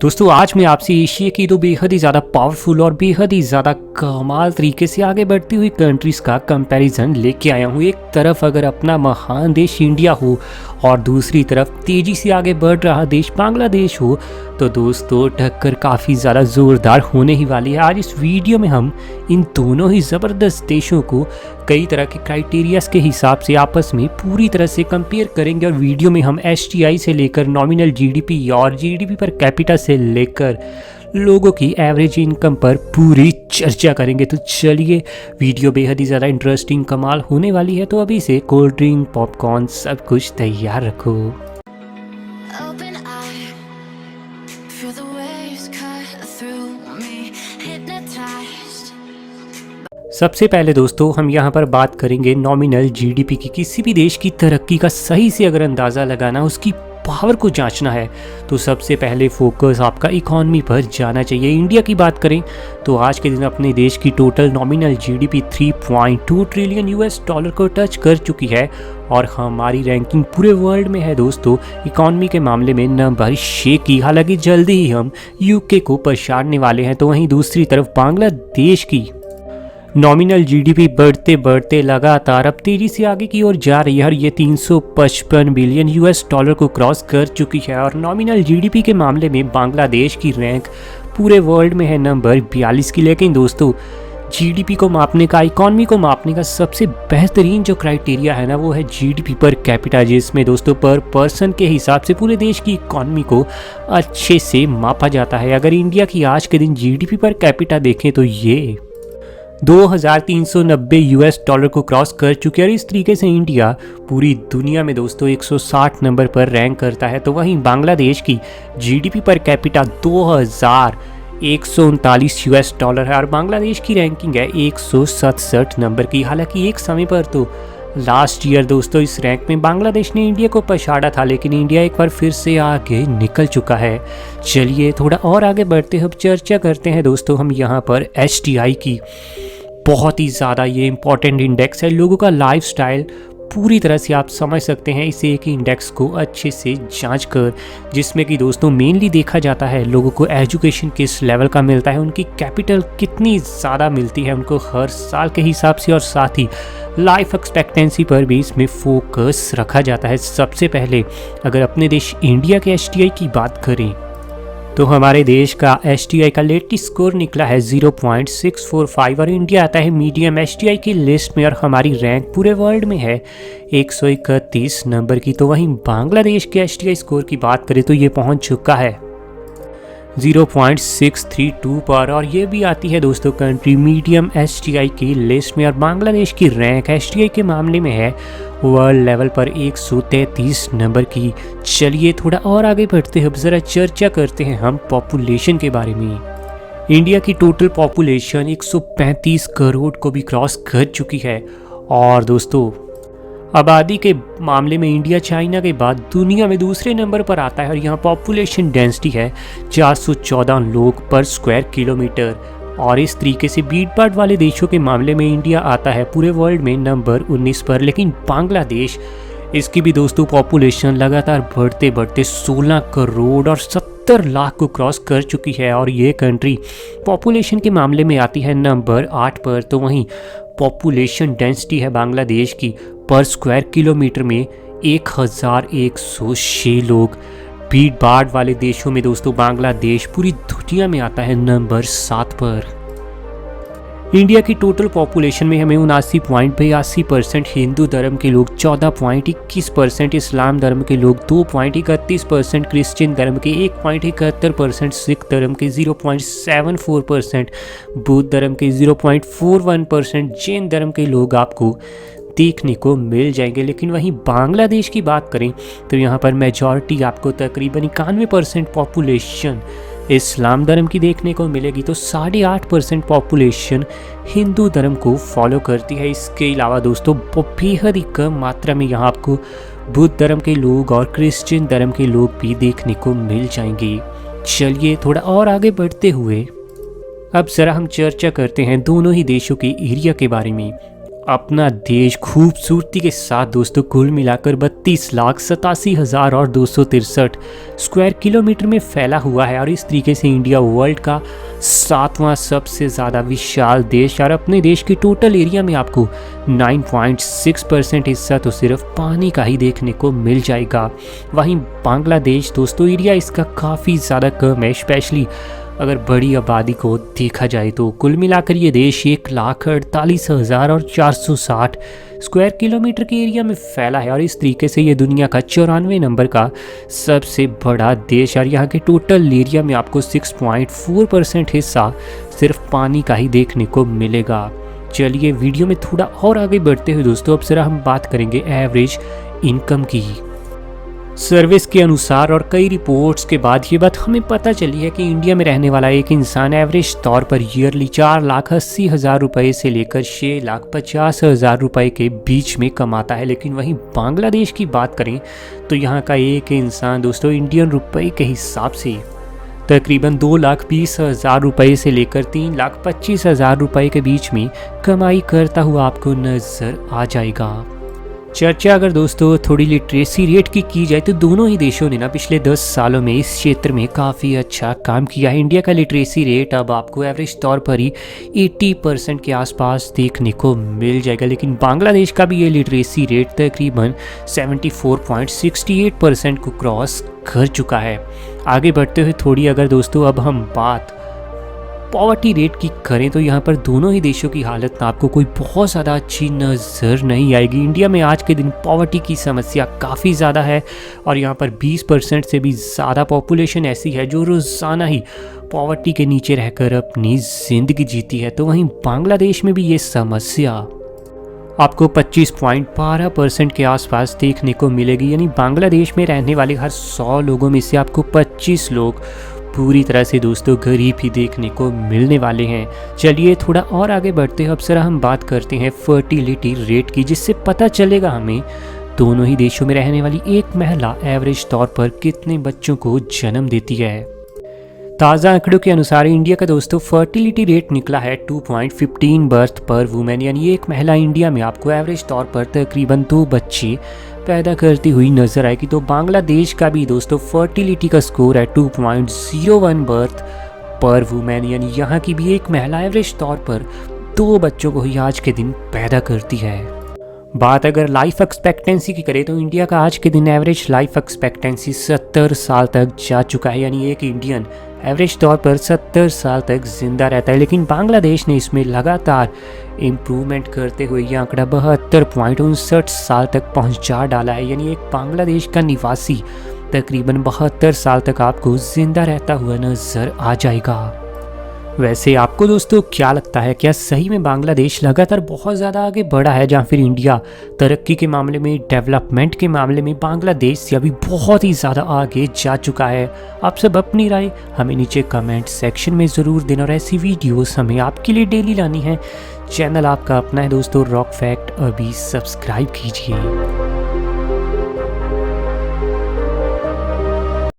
दोस्तों आज मैं आपसे एशिया की दो बेहद ही ज़्यादा पावरफुल और बेहद ही ज़्यादा कमाल तरीके से आगे बढ़ती हुई कंट्रीज का कंपैरिजन लेके आया हूँ। एक तरफ अगर अपना महान देश इंडिया हो और दूसरी तरफ तेज़ी से आगे बढ़ रहा देश बांग्लादेश हो, तो दोस्तों टक्कर काफ़ी ज़्यादा ज़ोरदार होने ही वाली है। आज इस वीडियो में हम इन दोनों ही ज़बरदस्त देशों को कई तरह के क्राइटेरियाज के हिसाब से आपस में पूरी तरह से कंपेयर करेंगे और वीडियो में हम एसटीआई से लेकर नॉमिनल जीडीपी और जीडीपी पर कैपिटा से लेकर लोगों की एवरेज इनकम पर पूरी चर्चा करेंगे। तो चलिए, वीडियो बेहद ही ज़्यादा इंटरेस्टिंग कमाल होने वाली है, तो अभी से कोल्ड ड्रिंक पॉपकॉर्न सब कुछ तैयार रखो। सबसे पहले दोस्तों हम यहाँ पर बात करेंगे नॉमिनल जीडीपी की। किसी भी देश की तरक्की का सही से अगर अंदाज़ा लगाना, उसकी पावर को जांचना है, तो सबसे पहले फोकस आपका इकॉनमी पर जाना चाहिए। इंडिया की बात करें तो आज के दिन अपने देश की total nominal GDP 3.2 trillion US dollar को टच कर चुकी है और हमारी रैंकिंग पूरे वर्ल्ड में है दोस्तों इकॉनमी के मामले में नंबर 6 की। हालांकि जल्दी ही हम यूके को पछाड़ने वाले हैं। तो वहीं दूसरी तरफ बांग्लादेश की नॉमिनल जीडीपी बढ़ते बढ़ते लगातार अब तेजी से आगे की ओर जा रही है और ये 355 बिलियन यूएस डॉलर को क्रॉस कर चुकी है। और नॉमिनल जीडीपी के मामले में बांग्लादेश की रैंक पूरे वर्ल्ड में है नंबर 42 की। लेकिन दोस्तों जीडीपी को मापने का, इकॉनमी को मापने का सबसे बेहतरीन जो क्राइटेरिया है ना, वो है जीडीपी पर कैपिटा, जिसमें दोस्तों पर पर्सन के हिसाब से पूरे देश की इकॉनमी को अच्छे से मापा जाता है। अगर इंडिया की आज के दिन जीडीपी पर कैपिटा देखें तो ये 2390 यूएस डॉलर को क्रॉस कर चुके हैं और इस तरीके से इंडिया पूरी दुनिया में दोस्तों 160 नंबर पर रैंक करता है। तो वहीं बांग्लादेश की GDP per capita 2139 US dollar है और बांग्लादेश की रैंकिंग है 167 नंबर की। हालांकि एक समय पर तो लास्ट ईयर दोस्तों इस रैंक में बांग्लादेश ने इंडिया को पछाड़ा था, लेकिन इंडिया एक बार फिर से आगे निकल चुका है। चलिए थोड़ा और आगे बढ़ते हुए चर्चा करते हैं दोस्तों हम यहाँ पर एसटीआई की। बहुत ही ज़्यादा ये इंपॉर्टेंट इंडेक्स है, लोगों का लाइफस्टाइल पूरी तरह से आप समझ सकते हैं इसे एक इंडेक्स को अच्छे से जांच कर, जिसमें कि दोस्तों मेनली देखा जाता है लोगों को एजुकेशन किस लेवल का मिलता है, उनकी कैपिटल कितनी ज़्यादा मिलती है उनको हर साल के हिसाब से, और साथ ही लाइफ एक्सपेक्टेंसी पर भी इसमें फोकस रखा जाता है। सबसे पहले अगर अपने देश इंडिया के एसटीआई की बात करें तो हमारे देश का एसटीआई का लेटेस्ट स्कोर निकला है 0.645 और इंडिया आता है मीडियम एसटीआई की लिस्ट में और हमारी रैंक पूरे वर्ल्ड में है 131 नंबर की। तो वहीं बांग्लादेश के एसटीआई स्कोर की बात करें तो ये पहुंच चुका है 0.632 पर और ये भी आती है दोस्तों कंट्री मीडियम एसटीआई की लिस्ट में। और बांग्लादेश की रैंक एसटीआई के मामले में है वर्ल्ड लेवल पर 133 नंबर की। चलिए थोड़ा और आगे बढ़ते हैं, ज़रा चर्चा करते हैं हम पॉपुलेशन के बारे में। इंडिया की टोटल पॉपुलेशन 135 करोड़ को भी क्रॉस कर चुकी है और दोस्तों आबादी के मामले में इंडिया चाइना के बाद दुनिया में दूसरे नंबर पर आता है और यहाँ पॉपुलेशन डेंसिटी है 414 लोग पर स्क्वायर किलोमीटर। और इस तरीके से भीड़ भाड़ वाले देशों के मामले में इंडिया आता है पूरे वर्ल्ड में नंबर 19 पर। लेकिन बांग्लादेश, इसकी भी दोस्तों पॉपुलेशन लगातार बढ़ते बढ़ते 16 करोड़ और 70 लाख को क्रॉस कर चुकी है और ये कंट्री पॉपुलेशन के मामले में आती है नंबर 8 पर। तो वहीं पॉपुलेशन डेंसिटी है बांग्लादेश की पर स्क्वायर किलोमीटर में 1106 लोग। भीड़ भाड़ वाले देशों में दोस्तों बांग्लादेश पूरी दुनिया में आता है नंबर 7 पर। इंडिया की टोटल पॉपुलेशन में हमें 79.82% हिंदू धर्म के लोग, 14.21% इस्लाम धर्म के लोग, 2.31% क्रिश्चियन धर्म के, 1.71% सिख धर्म के, 0.74% बौद्ध धर्म के, 0.41% जैन धर्म के लोग आपको देखने को मिल जाएंगे। लेकिन वहीं बांग्लादेश की बात करें तो यहाँ पर मेजॉरिटी आपको तकरीबन 91% पॉपुलेशन इस्लाम धर्म की देखने को मिलेगी, तो 8.5% पॉपुलेशन हिंदू धर्म को फॉलो करती है। इसके अलावा दोस्तों बेहद ही कम मात्रा में यहाँ आपको बुद्ध धर्म के लोग और क्रिश्चियन धर्म के लोग भी देखने को मिल जाएंगे। चलिए थोड़ा और आगे बढ़ते हुए अब ज़रा हम चर्चा करते हैं दोनों ही देशों के एरिया के बारे में। अपना देश खूबसूरती के साथ दोस्तों कुल मिलाकर 32,87,000 और 263 स्क्वायर किलोमीटर में फैला हुआ है और इस तरीके से इंडिया वर्ल्ड का 7वां सबसे ज़्यादा विशाल देश और अपने देश के टोटल एरिया में आपको 9.6% हिस्सा तो सिर्फ पानी का ही देखने को मिल जाएगा। वहीं बांग्लादेश दोस्तों एरिया इसका काफ़ी ज़्यादा कम है, स्पेशली अगर बड़ी आबादी को देखा जाए तो कुल मिलाकर ये देश 1,48,460 स्क्वायर किलोमीटर के एरिया में फैला है और इस तरीके से ये दुनिया का 94 नंबर का सबसे बड़ा देश और यहाँ के टोटल एरिया में आपको 6.4% हिस्सा सिर्फ पानी का ही देखने को मिलेगा। चलिए वीडियो में थोड़ा और आगे बढ़ते हुए दोस्तों अब जरा हम बात करेंगे एवरेज इनकम की। सर्विस के अनुसार और कई रिपोर्ट्स के बाद ये बात हमें पता चली है कि इंडिया में रहने वाला एक इंसान एवरेज तौर पर ईयरली 4,80,000 रुपये से लेकर 6,50,000 रुपये के बीच में कमाता है। लेकिन वहीं बांग्लादेश की बात करें तो यहाँ का एक इंसान दोस्तों इंडियन रुपये के हिसाब से तकरीबन 2,20,000 रुपये से लेकर 3,25,000 रुपये के बीच में कमाई करता हुआ आपको नज़र आ जाएगा। चर्चा अगर दोस्तों थोड़ी लिटरेसी रेट की जाए तो दोनों ही देशों ने ना पिछले 10 सालों में इस क्षेत्र में काफ़ी अच्छा काम किया है। इंडिया का लिटरेसी रेट अब आपको एवरेज तौर पर ही 80% के आसपास देखने को मिल जाएगा, लेकिन बांग्लादेश का भी ये लिटरेसी रेट तकरीबन 74.68% को क्रॉस कर चुका है। आगे बढ़ते हुए थोड़ी अगर दोस्तों अब हम बात पॉवर्टी रेट की करें तो यहाँ पर दोनों ही देशों की हालत ना आपको कोई बहुत ज़्यादा अच्छी नज़र नहीं आएगी। इंडिया में आज के दिन पॉवर्टी की समस्या काफ़ी ज़्यादा है और यहाँ पर 20% से भी ज़्यादा पॉपुलेशन ऐसी है जो रोज़ाना ही पॉवर्टी के नीचे रहकर अपनी ज़िंदगी जीती है। तो वहीं बांग्लादेश में भी ये समस्या आपको 25.12% के आसपास देखने को मिलेगी, यानी बांग्लादेश में रहने वाले हर 100 लोगों में से आपको 25 लोग पूरी तरह से दोस्तों गरीब ही देखने को मिलने वाले हैं। चलिए थोड़ा और आगे बढ़ते हैं, अब जरा हम बात करते हैं फर्टिलिटी रेट की, जिससे पता चलेगा हमें दोनों ही देशों में रहने वाली एक महिला एवरेज तौर पर कितने बच्चों को जन्म देती है। ताज़ा आंकड़ों के अनुसार इंडिया का दोस्तों फर्टिलिटी रेट निकला है 2.15 बर्थ पर वुमेन, यानी एक महिला इंडिया में आपको एवरेज तौर पर तकरीबन 2 बच्चे पैदा करती हुई नजर आएगी। तो बांग्लादेश का भी दोस्तों फर्टिलिटी का स्कोर है 2.01 बर्थ पर वुमेन, यानी यहाँ की भी एक महिला एवरेज तौर पर 2 बच्चों को ही आज के दिन पैदा करती है। बात अगर लाइफ एक्सपेक्टेंसी की करें तो इंडिया का आज के दिन एवरेज लाइफ एक्सपेक्टेंसी 70 साल तक जा चुका है, यानी एक इंडियन एवरेज तौर पर 70 साल तक जिंदा रहता है। लेकिन बांग्लादेश ने इसमें लगातार इम्प्रूवमेंट करते हुए यह आंकड़ा 72.59 साल तक पहुंचा डाला है, यानी एक बांग्लादेश का निवासी तकरीबन 72 साल तक आपको जिंदा रहता हुआ नजर आ जाएगा। वैसे आपको दोस्तों क्या लगता है, क्या सही में बांग्लादेश लगातार बहुत ज़्यादा आगे बढ़ा है, या फिर इंडिया तरक्की के मामले में, डेवलपमेंट के मामले में बांग्लादेश से अभी बहुत ही ज़्यादा आगे जा चुका है? आप सब अपनी राय हमें नीचे कमेंट सेक्शन में ज़रूर देना और ऐसी वीडियोस हमें आपके लिए डेली लानी है। चैनल आपका अपना है दोस्तों रॉक फैक्ट, अभी सब्सक्राइब कीजिए।